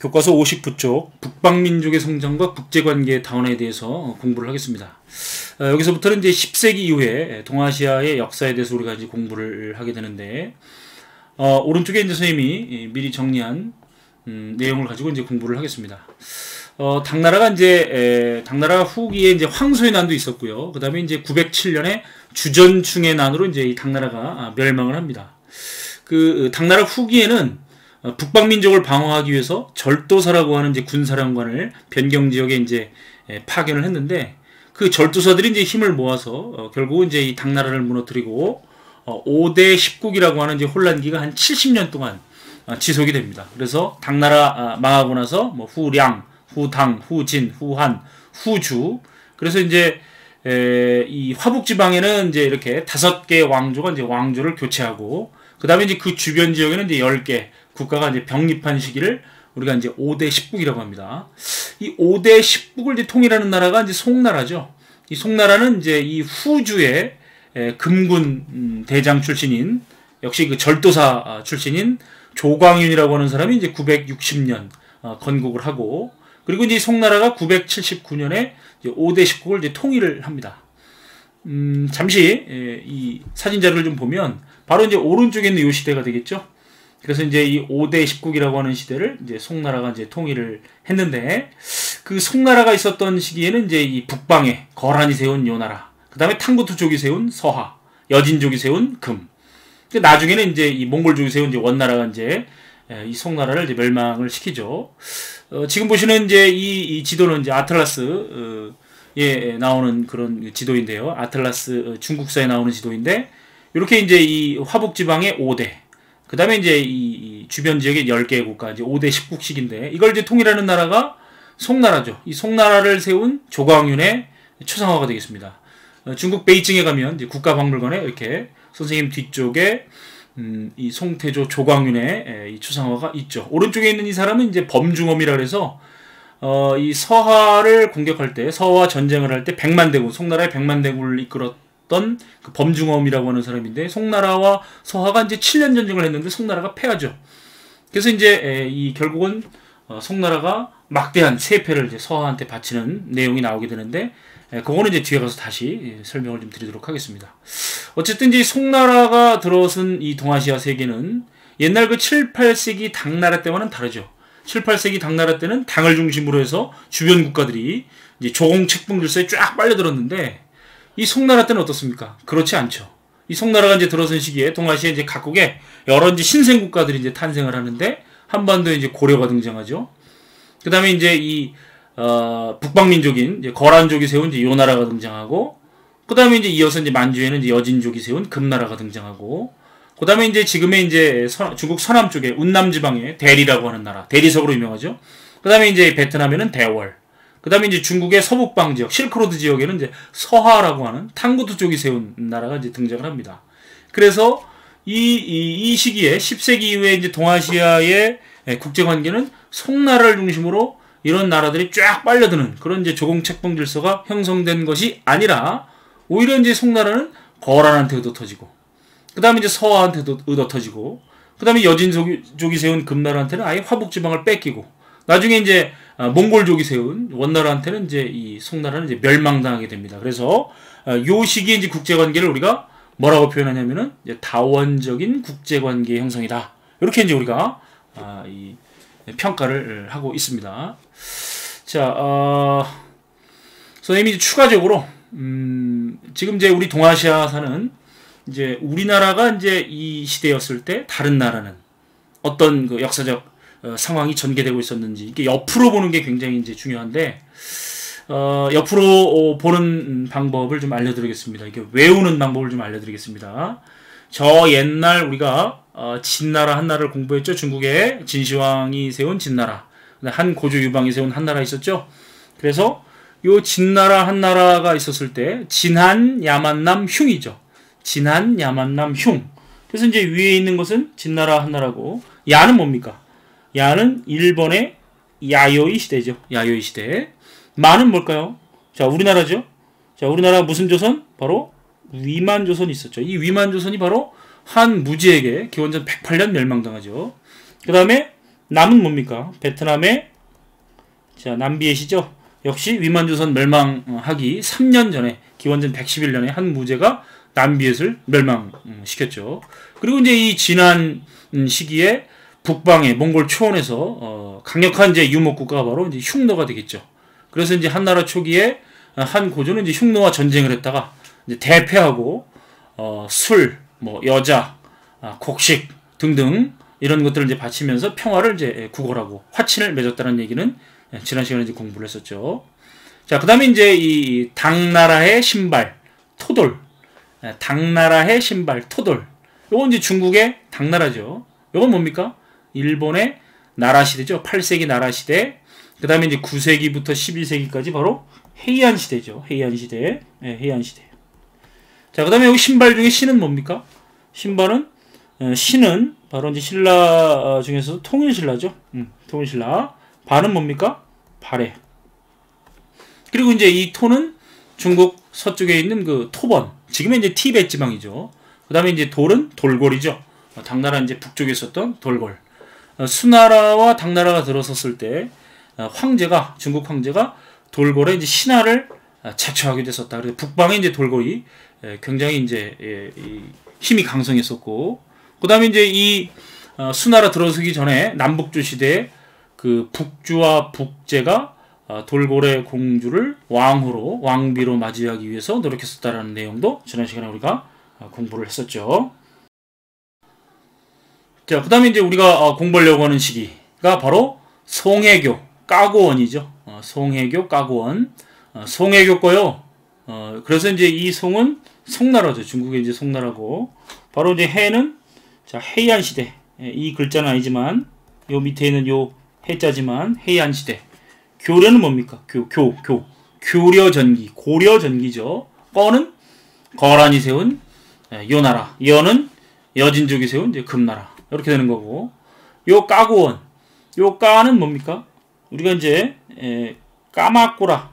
교과서 50부 쪽 북방민족의 성장과 국제관계의 다원화에 대해서 공부를 하겠습니다. 여기서부터는 이제 10세기 이후에 동아시아의 역사에 대해서 우리가 이제 공부를 하게 되는데, 오른쪽에 이제 선생님이 미리 정리한 내용을 가지고 이제 공부를 하겠습니다. 당나라가 후기에 이제 황소의 난도 있었고요. 그 다음에 이제 907년에 주전충의 난으로 이제 이 당나라가 멸망을 합니다. 그 당나라 후기에는 북방민족을 방어하기 위해서 절도사라고 하는 이제 군사령관을 변경 지역에 이제 파견을 했는데, 그 절도사들이 이제 힘을 모아서 결국은 이제 이 당나라를 무너뜨리고 5대 10국이라고 하는 이제 혼란기가 한 70년 동안 지속이 됩니다. 그래서 당나라 망하고 나서 뭐 후량, 후당, 후진, 후한, 후주, 그래서 이제 이 화북 지방에는 이제 이렇게 5개의 왕조가 이제 왕조를 교체하고, 그 다음에 이제 그 주변 지역에는 이제 10개 국가가 이제 병립한 시기를 우리가 이제 5대 10국이라고 합니다. 이 5대 10국을 이제 통일하는 나라가 이제 송나라죠. 이 송나라는 이제 이 후주의 금군 대장 출신인, 역시 그 절도사 출신인 조광윤이라고 하는 사람이 이제 960년 건국을 하고, 그리고 이제 송나라가 979년에 이제 5대 10국을 이제 통일을 합니다. 잠시 이 사진 자료를 좀 보면 바로 이제 오른쪽에 있는 이 시대가 되겠죠. 그래서 이제 이 5대 10국이라고 하는 시대를 이제 송나라가 이제 통일을 했는데, 그 송나라가 있었던 시기에는 이제 이 북방에 거란이 세운 요나라, 그 다음에 탕구투족이 세운 서하, 여진족이 세운 금. 나중에는 이제 이 몽골족이 세운 이제 원나라가 이제 이 송나라를 이제 멸망을 시키죠. 지금 보시는 이제 이 지도는 이제 아틀라스에 나오는 그런 지도인데요. 아틀라스 중국사에 나오는 지도인데, 이렇게 이제 이 화북 지방의 5대, 그 다음에 이제 이 주변 지역의 10개의 국가, 이제 5대 10국씩인데, 이걸 이제 통일하는 나라가 송나라죠. 이 송나라를 세운 조광윤의 초상화가 되겠습니다. 중국 베이징에 가면 이제 국가박물관에 이렇게 선생님 뒤쪽에 이 송태조 조광윤의 이 초상화가 있죠. 오른쪽에 있는 이 사람은 이제 범중엄이라 그래서 이 서하를 공격할 때, 서하 전쟁을 할 때 백만대군, 송나라의 백만대군을 이끌었던 그 범중엄이라고 하는 사람인데, 송나라와 서하가 이제 7년 전쟁을 했는데 송나라가 패하죠. 그래서 이제 이 결국은 송나라가 막대한 세패를 이제 서하한테 바치는 내용이 나오게 되는데, 그거는 이제 뒤에 가서 다시 설명을 좀 드리도록 하겠습니다. 어쨌든 이제 송나라가 들어선 이 동아시아 세계는 옛날 그 7, 8세기 당나라 때와는 다르죠. 7, 8세기 당나라 때는 당을 중심으로 해서 주변 국가들이 이제 조공책봉 질서에 쫙 빨려들었는데, 이 송나라 때는 어떻습니까? 그렇지 않죠. 이 송나라가 이제 들어선 시기에 동아시아 이제 각국에 여러 이제 신생 국가들이 이제 탄생을 하는데, 한반도에 이제 고려가 등장하죠. 그 다음에 이제 이 북방민족인 이제 거란족이 세운 이제 요나라가 등장하고, 그 다음에 이제 이어서 이제 만주에는 이제 여진족이 세운 금나라가 등장하고, 그 다음에 이제 지금의 이제 중국 서남 쪽에 운남 지방에 대리라고 하는 나라, 대리석으로 유명하죠. 그 다음에 이제 베트남에는 대월, 그 다음에 이제 중국의 서북방 지역, 실크로드 지역에는 이제 서하라고 하는 탕구투 쪽이 세운 나라가 이제 등장을 합니다. 그래서 이 시기에 10세기 이후에 이제 동아시아의 국제관계는 송나라를 중심으로 이런 나라들이 쫙 빨려드는 그런 이제 조공책봉 질서가 형성된 것이 아니라, 오히려 이제 송나라는 거란한테 얻어터지고, 그 다음에 이제 서하한테도 얻어터지고, 그 다음에 여진족이 세운 금나라한테는 아예 화북지방을 뺏기고, 나중에 이제 몽골족이 세운 원나라한테는 이제 이 송나라는 이제 멸망당하게 됩니다. 그래서 요 시기에 이제 국제관계를 우리가 뭐라고 표현하냐면은 이제 다원적인 국제관계 형성이다. 이렇게 이제 우리가 이 평가를 하고 있습니다. 자, 선생님이 추가적으로 지금 이제 우리 동아시아사는 이제 우리나라가 이제 이 시대였을 때 다른 나라는 어떤 그 역사적 상황이 전개되고 있었는지, 이게 옆으로 보는 게 굉장히 이제 중요한데, 옆으로 보는 방법을 좀 알려드리겠습니다. 이게 외우는 방법을 좀 알려드리겠습니다. 저 옛날 우리가 진나라 한나라를 공부했죠. 중국의 진시황이 세운 진나라, 한 고조 유방이 세운 한나라 있었죠. 그래서 요 진나라 한나라가 있었을 때 진한 야만남 흉이죠. 진한 야만남 흉. 그래서 이제 위에 있는 것은 진나라 한나라고, 야는 뭡니까? 야는 일본의 야요이 시대죠. 야요이 시대. 마는 뭘까요? 자, 우리나라죠. 자, 우리나라 무슨 조선? 바로 위만조선이 있었죠. 이 위만조선이 바로 한 무지에게 기원전 108년 멸망당하죠. 그 다음에 남은 뭡니까? 베트남의 자 남비엣이죠. 역시 위만조선 멸망하기 3년 전에 기원전 111년에 한 무제가 남비엣을 멸망시켰죠. 그리고 이제 이 지난 시기에 북방의 몽골 초원에서 강력한 이제 유목 국가가 바로 이제 흉노가 되겠죠. 그래서 이제 한나라 초기에 한 고조는 이제 흉노와 전쟁을 했다가 이제 대패하고 술, 뭐 여자, 곡식 등등 이런 것들을 이제 바치면서 평화를 이제 구걸하고 화친을 맺었다는 얘기는 지난 시간에 이제 공부를 했었죠. 자, 그다음에 이제 이 당나라의 신발 토돌, 당나라의 신발 토돌. 요건 이제 중국의 당나라죠. 요건 뭡니까? 일본의 나라 시대죠. 8세기 나라 시대. 그다음에 이제 9세기부터 11세기까지 바로 헤이안 시대죠. 헤이안 시대. 네, 헤이안 시대. 자, 그다음에 여기 신발 중에 신은 뭡니까? 신발은 신은 바로 이제 신라 중에서 통일신라죠. 통일신라. 발은 뭡니까? 발해. 그리고 이제 이 토는 중국 서쪽에 있는 그 토번. 지금은 이제 티베트 지방이죠. 그다음에 이제 돌은 돌골이죠. 당나라 이제 북쪽에 있었던 돌골. 수나라와 당나라가 들어섰을 때 황제가 중국 황제가 돌골에 이제 신하를 자처하게 됐었다. 그래서 북방에 이제 돌골이 굉장히 이제 힘이 강성했었고, 그다음에 이제 이 수나라 들어서기 전에 남북조 시대에 그 북주와 북제가 돌고래 공주를 왕후로 왕비로 맞이하기 위해서 노력했었다라는 내용도 지난 시간에 우리가 공부를 했었죠. 자, 그다음에 이제 우리가 공부하려고 하는 시기가 바로 송해교 까고원이죠. 송해교 까고원. 송해교 거요. 그래서 이제 이 송은 송나라죠. 중국의 이제 송나라고. 바로 이제 해는 자 헤이안 시대. 이 글자는 아니지만 요 밑에 있는 요 해자지만 헤이안 시대. 교려는 뭡니까? 교려전기, 고려전기죠. 꺼는 거란이 세운 요나라, 여는 여진족이 세운 이제 금나라. 이렇게 되는 거고, 요 까고원, 요 까는 뭡니까? 우리가 이제 까마꾸라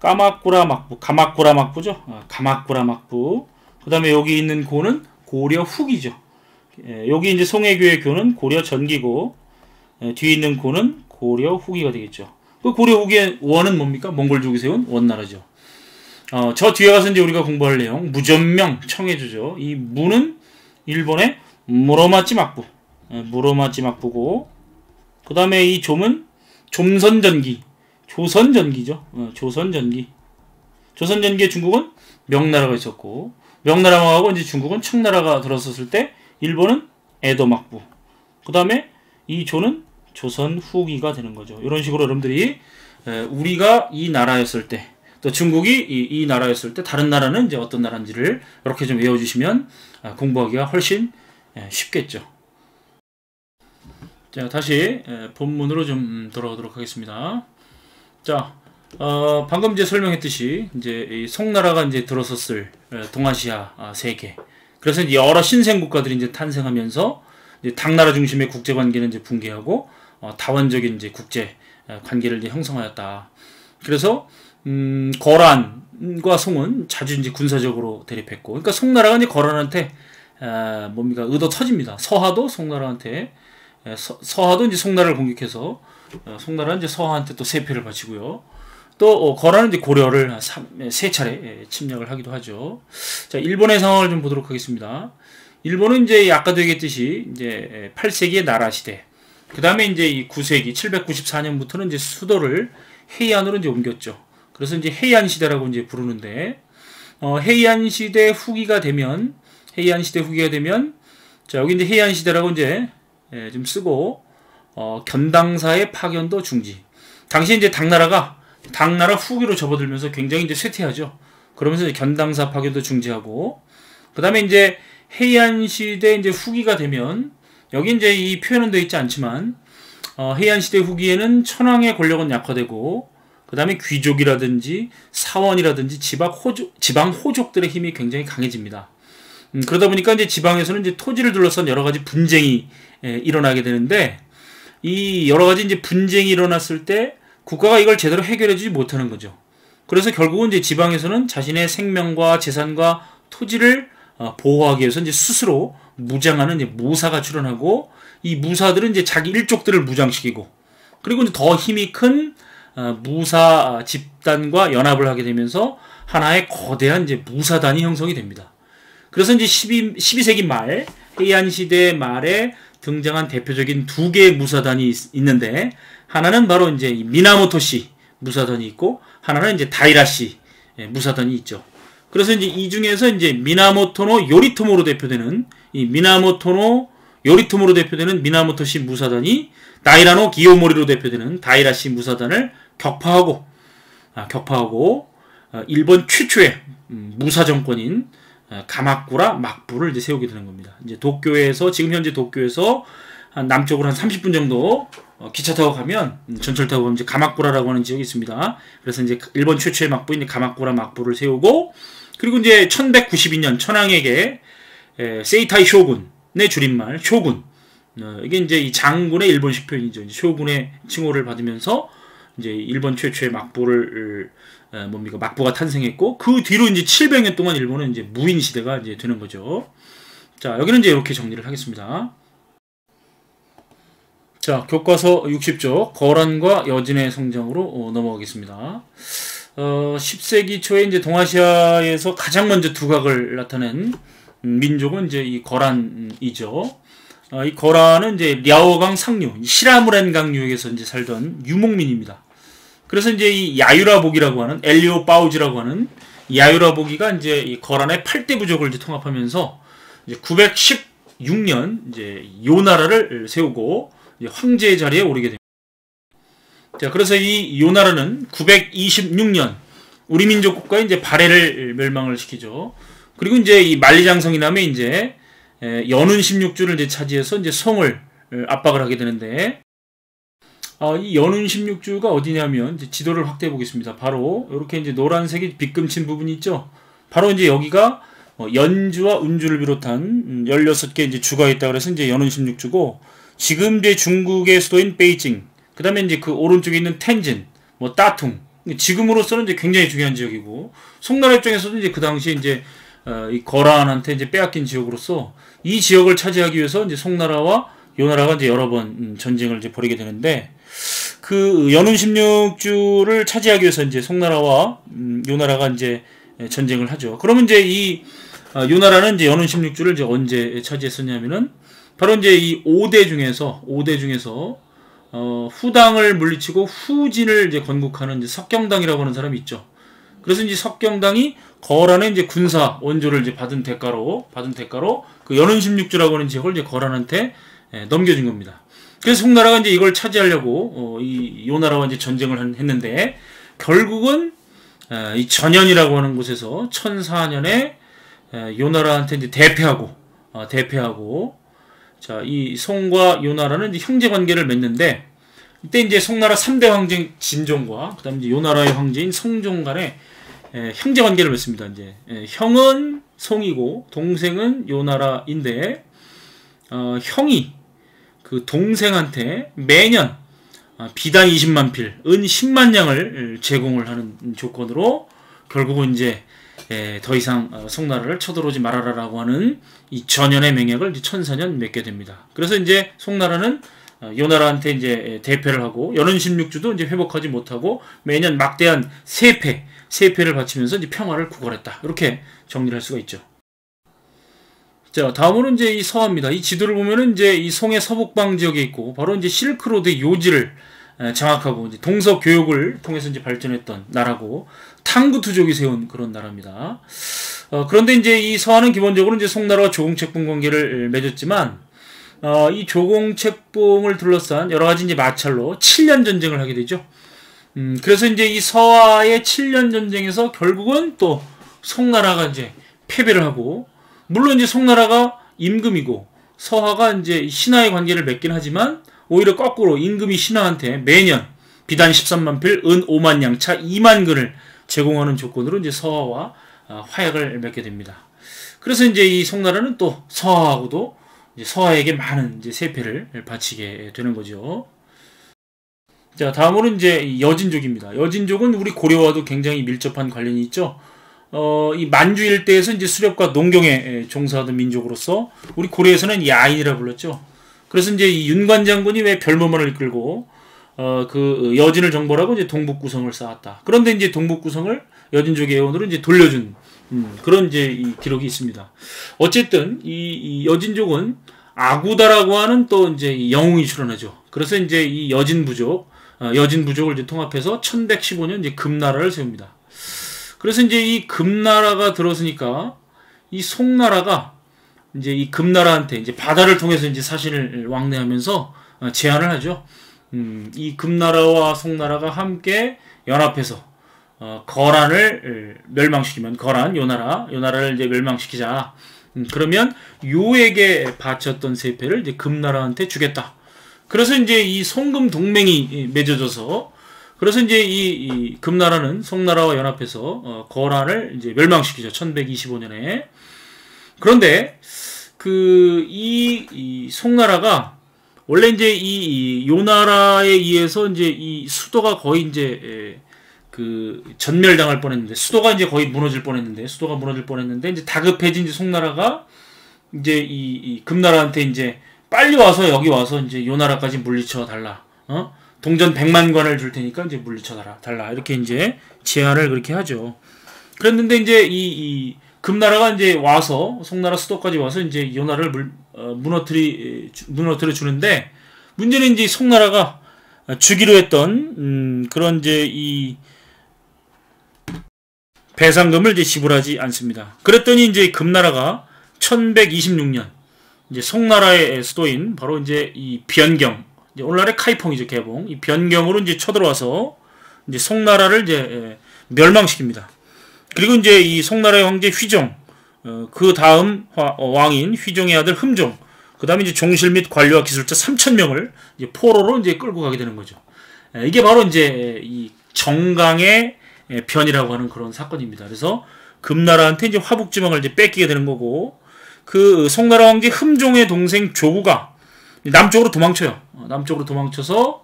막부, 가마꾸라 막부죠. 가마꾸라 막부. 그다음에 여기 있는 고는 고려 후기죠. 여기 이제 송해교의 교는 고려 전기고, 뒤에 있는 고는 고려 후기가 되겠죠. 그 고려 후기의 원은 뭡니까? 몽골족이 세운 원나라죠. 저 뒤에 가서 이제 우리가 공부할 내용, 무전명 청해주죠. 이 무는 일본의 무로마치 막부, 무로마치 막부고, 그 다음에 이 좀은 좀선전기, 조선전기죠. 조선전기. 조선전기에 중국은 명나라가 있었고, 명나라하고 이제 중국은 청나라가 들어섰을 때 일본은 에도 막부. 그 다음에 이 조는 조선 후기가 되는 거죠. 이런 식으로 여러분들이 우리가 이 나라였을 때, 또 중국이 이 나라였을 때 다른 나라는 이제 어떤 나라인지를 이렇게 좀 외워주시면 공부하기가 훨씬 쉽겠죠. 자, 다시 본문으로 좀 돌아오도록 하겠습니다. 자, 방금 이제 설명했듯이 이제 이 송나라가 이제 들어섰을 동아시아 세계. 그래서 이제 여러 신생 국가들이 이제 탄생하면서 이제 당나라 중심의 국제 관계는 이제 붕괴하고 다원적인 이제 국제 관계를 이제 형성하였다. 그래서 거란과 송은 자주 이제 군사적으로 대립했고, 그러니까 송나라가 이제 거란한테 뭡니까 의도 터집니다. 서하도 송나라한테 서하도 이제 송나라를 공격해서 송나라는 이제 서하한테 또 세패를 바치고요. 또 거란은 이제 고려를 세 차례 침략을 하기도 하죠. 자, 일본의 상황을 좀 보도록 하겠습니다. 일본은 이제 아까도 얘기했듯이 이제 8세기의 나라 시대. 그 다음에 이제 이 9세기 794년부터는 이제 수도를 헤이안으로 이제 옮겼죠. 그래서 이제 헤이안 시대라고 이제 부르는데, 헤이안 시대 후기가 되면 자, 여기 이제 헤이안 시대라고 이제 좀 쓰고, 견당사의 파견도 중지. 당시 이제 당나라 후기로 접어들면서 굉장히 이제 쇠퇴하죠. 그러면서 이제 견당사 파견도 중지하고, 그 다음에 이제 헤이안 시대 이제 후기가 되면, 여기 이제 이 표현은 되어 있지 않지만, 헤이안 시대 후기에는 천황의 권력은 약화되고, 그 다음에 귀족이라든지 사원이라든지 지방 호족들의 힘이 굉장히 강해집니다. 그러다 보니까 이제 지방에서는 이제 토지를 둘러싼 여러 가지 분쟁이 일어나게 되는데, 이 여러 가지 이제 분쟁이 일어났을 때 국가가 이걸 제대로 해결해주지 못하는 거죠. 그래서 결국은 이제 지방에서는 자신의 생명과 재산과 토지를 보호하기 위해서 이제 스스로 무장하는 이제 무사가 출현하고, 이 무사들은 이제 자기 일족들을 무장시키고, 그리고 이제 더 힘이 큰 무사 집단과 연합을 하게 되면서 하나의 거대한 이제 무사단이 형성이 됩니다. 그래서 이제 12세기 말, 헤이안 시대 말에 등장한 대표적인 두 개의 무사단이 있는데, 하나는 바로 이제 미나모토시 무사단이 있고, 하나는 이제 다이라시 무사단이 있죠. 그래서 이제 이 중에서 이제 미나모토노 요리토모로 대표되는 이 요리토모로 대표되는 미나모토시 무사단이 다이라노 기요모리로 대표되는 다이라시 무사단을 격파하고 일본 최초의 무사 정권인 가마쿠라 막부를 이제 세우게 되는 겁니다. 이제 지금 현재 도쿄에서 남쪽으로 한 30분 정도 기차 타고 가면, 전철 타고 가면 이제 가마쿠라라고 하는 지역이 있습니다. 그래서 이제 일본 최초의 막부인 가마쿠라 막부를 세우고, 그리고 이제 1192년 천황에게 세이타이 쇼군의 줄임말 쇼군, 이게 이제 이 장군의 일본식 표현이죠. 이제 쇼군의 칭호를 받으면서 이제 일본 최초의 막부가 탄생했고, 그 뒤로 이제 700년 동안 일본은 이제 무인 시대가 이제 되는 거죠. 자, 여기는 이제 이렇게 정리를 하겠습니다. 자, 교과서 60쪽 거란과 여진의 성장으로 넘어가겠습니다. 10세기 초에 이제 동아시아에서 가장 먼저 두각을 나타낸 민족은 이제 이 거란이죠. 이 거란은 이제 랴오강 상류, 시라무렌 강류에서 이제 살던 유목민입니다. 그래서 이제 이 야유라보기라고 하는, 엘리오 파우지라고 하는 야유라보기가 이제 이 거란의 8대 부족을 이제 통합하면서 이제 916년 이제 요나라를 세우고 이제 황제의 자리에 오르게 됩니다. 자, 그래서 이 요나라는 926년 우리 민족 국가의 이제 발해를 멸망을 시키죠. 그리고 이제 이 만리장성이남에 이제 연운 16주를 이제 차지해서 이제 성을 압박을 하게 되는데, 이 연운 16주가 어디냐면, 이제 지도를 확대해 보겠습니다. 바로 이렇게 이제 노란색이 빗금친 부분이 있죠. 바로 이제 여기가 연주와 운주를 비롯한 16개 이제 주가 있다 그래서 이제 연운 16주고, 지금 이제 중국의 수도인 베이징, 그 다음에 이제 그 오른쪽에 있는 텐진, 따퉁, 지금으로서는 이제 굉장히 중요한 지역이고, 송나라 입장에서도 이제 그 당시에 이제 이 거란한테 이제 빼앗긴 지역으로서 이 지역을 차지하기 위해서 이제 송나라와 요나라가 이제 여러 번 전쟁을 이제 벌이게 되는데, 그 연운 16주를 차지하기 위해서 이제 송나라와 요나라가 이제 전쟁을 하죠. 그러면 이제 이 요나라는 이제 연운 16주를 이제 언제 차지했었냐면은 바로 이제 이 5대 중에서 후당을 물리치고 후진을 이제 건국하는 이제 석경당이라고 하는 사람이 있죠. 그래서 이제 석경당이 거란의 이제 군사 원조를 이제 받은 대가로 그 연운 16주라고 하는 지역을 이제 거란한테 넘겨준 겁니다. 그래서 송나라가 이제 이걸 차지하려고 이 요나라와 이제 전쟁을 했는데, 결국은 이 전현이라고 하는 곳에서 1004년에 요나라한테 이제 대패하고 자, 이 송과 요나라는 이제 형제 관계를 맺는데, 이때 이제 송나라 3대 황제 진종과 그다음에 이제 요나라의 황제인 성종 간에 형제 관계를 맺습니다. 이제 형은 송이고 동생은 요나라인데, 형이 그 동생한테 매년 비단 20만 필, 은 10만 냥을 제공을 하는 조건으로 결국은 이제 더 이상 송나라를 쳐들어오지 말아라라고 하는 이 전현의 맹약을 이제 1004년 맺게 됩니다. 그래서 이제 송나라는 요나라한테 이제 대패를 하고 연운 16주도 이제 회복하지 못하고 매년 막대한 세패를 바치면서 이제 평화를 구걸했다. 이렇게 정리를 할 수가 있죠. 자, 다음으로 이제 이 서화입니다. 이 지도를 보면은 이제 이 송의 서북방 지역에 있고, 바로 이제 실크로드의 요지를 장악하고 이제 동서 교역을 통해서 이제 발전했던 나라고, 탕구투족이 세운 그런 나라입니다. 그런데 이제 이 서화는 기본적으로 이제 송나라와 조공책봉 관계를 맺었지만, 이 조공책봉을 둘러싼 여러 가지 이제 마찰로 7년 전쟁을 하게 되죠. 그래서 이제 이 서화의 7년 전쟁에서 결국은 또 송나라가 이제 패배를 하고, 물론 이제 송나라가 임금이고 서화가 이제 신하의 관계를 맺긴 하지만, 오히려 거꾸로 임금이 신하한테 매년 비단 13만 필, 은 5만 냥, 차 2만 근을 제공하는 조건으로 이제 서화와 화약을 맺게 됩니다. 그래서 이제 이 송나라는 또 서화하고도 이제 서화에게 많은 이제 세패를 바치게 되는 거죠. 자, 다음으로 이제 여진족입니다. 여진족은 우리 고려와도 굉장히 밀접한 관련이 있죠. 이 만주 일대에서 이제 수렵과 농경에 종사하던 민족으로서 우리 고려에서는 야인이라 불렀죠. 그래서 이제 이 윤관 장군이 왜 별모만을 이끌고 그 여진을 정벌하고 이제 동북구성을 쌓았다. 그런데 이제 동북구성을 여진족의 예원으로 이제 돌려준 그런 이제 이 기록이 있습니다. 어쨌든 이 여진족은 아구다라고 하는 또 이제 이 영웅이 출현하죠. 그래서 이제 이 여진부족을 이제 통합해서 1115년 이제 금나라를 세웁니다. 그래서 이제 이 금나라가 들어서니까 이 송나라가 이제 이 금나라한테 이제 바다를 통해서 이제 사신을 왕래하면서 제안을 하죠. 이 금나라와 송나라가 함께 연합해서 거란을 멸망시키면 요나라를 이제 멸망시키자. 그러면 요에게 바쳤던 세패를 이제 금나라한테 주겠다. 그래서 이제 이 송금 동맹이 맺어져서 그래서 이제 이 금나라는 송나라와 연합해서 거란을 이제 멸망시키죠. 1125년에. 그런데 이 송나라가 원래 이제 이 요나라에 의해서 이제 이 수도가 거의 이제 그 전멸당할 뻔했는데 수도가 무너질 뻔했는데 이제 다급해진 이제 송나라가 이제 이 금나라한테 이제 빨리 와서 여기 와서 이제 요나라까지 물리쳐 달라. 동전 100만관을 줄 테니까 이제 물리쳐 달라. 이렇게 이제 제안을 그렇게 하죠. 그랬는데 이제 이 금나라가 이제 와서 송나라 수도까지 와서 이제 요나라를 무너뜨려 주는데 문제는 이제 송나라가 주기로 했던 그런 이제 이 배상금을 이제 지불하지 않습니다. 그랬더니 이제 금나라가 1126년 이제 송나라의 수도인 바로 이제 이 변경, 이제 오늘날의 카이퐁이죠, 개봉. 이 변경으로 이제 쳐들어와서 이제 송나라를 이제 멸망시킵니다. 그리고 이제 이 송나라의 황제 휘종, 그 다음 왕인 휘종의 아들 흠종, 그 다음에 이제 종실 및 관료와 기술자 3,000명을 이제 포로로 이제 끌고 가게 되는 거죠. 이게 바로 이제 이 정강의 변이라고 하는 그런 사건입니다. 그래서 금나라한테 이제 화북지방을 이제 뺏기게 되는 거고, 그 송나라 황제 흠종의 동생 조구가 남쪽으로 도망쳐요. 남쪽으로 도망쳐서,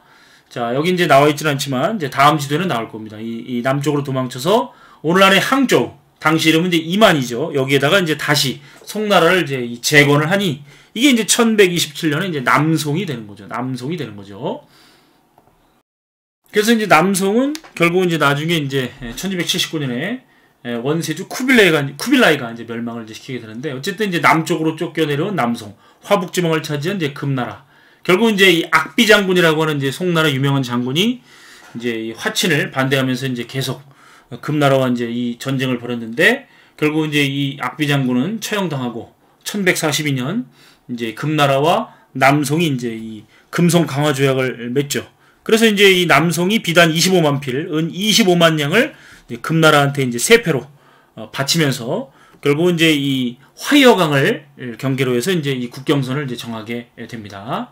자, 여기 이제 나와 있지는 않지만, 이제 다음 지도에는 나올 겁니다. 이 남쪽으로 도망쳐서, 오늘날의 항저우, 당시 이름은 이제 이만이죠. 여기에다가 이제 다시 송나라를 이제 재건을 하니, 이게 이제 1127년에 이제 남송이 되는 거죠. 그래서 이제 남송은 결국은 이제 나중에 이제 1279년에 원세주 쿠빌라이가 이제 멸망을 이제 시키게 되는데, 어쨌든 이제 남쪽으로 쫓겨내려온 남송, 화북지방을 차지한 이제 금나라. 결국 이제 이 악비 장군이라고 하는 이제 송나라 유명한 장군이 이제 이 화친을 반대하면서 이제 계속 금나라와 이제 이 전쟁을 벌였는데, 결국 이제 이 악비 장군은 처형당하고 1142년 이제 금나라와 남송이 이제 이 금송 강화 조약을 맺죠. 그래서 이제 이 남송이 비단 25만 필, 은 25만 냥을 금나라한테 이제 세패로 바치면서 결국은 이제 이 화이어강을 경계로 해서 이제 이 국경선을 이제 정하게 됩니다.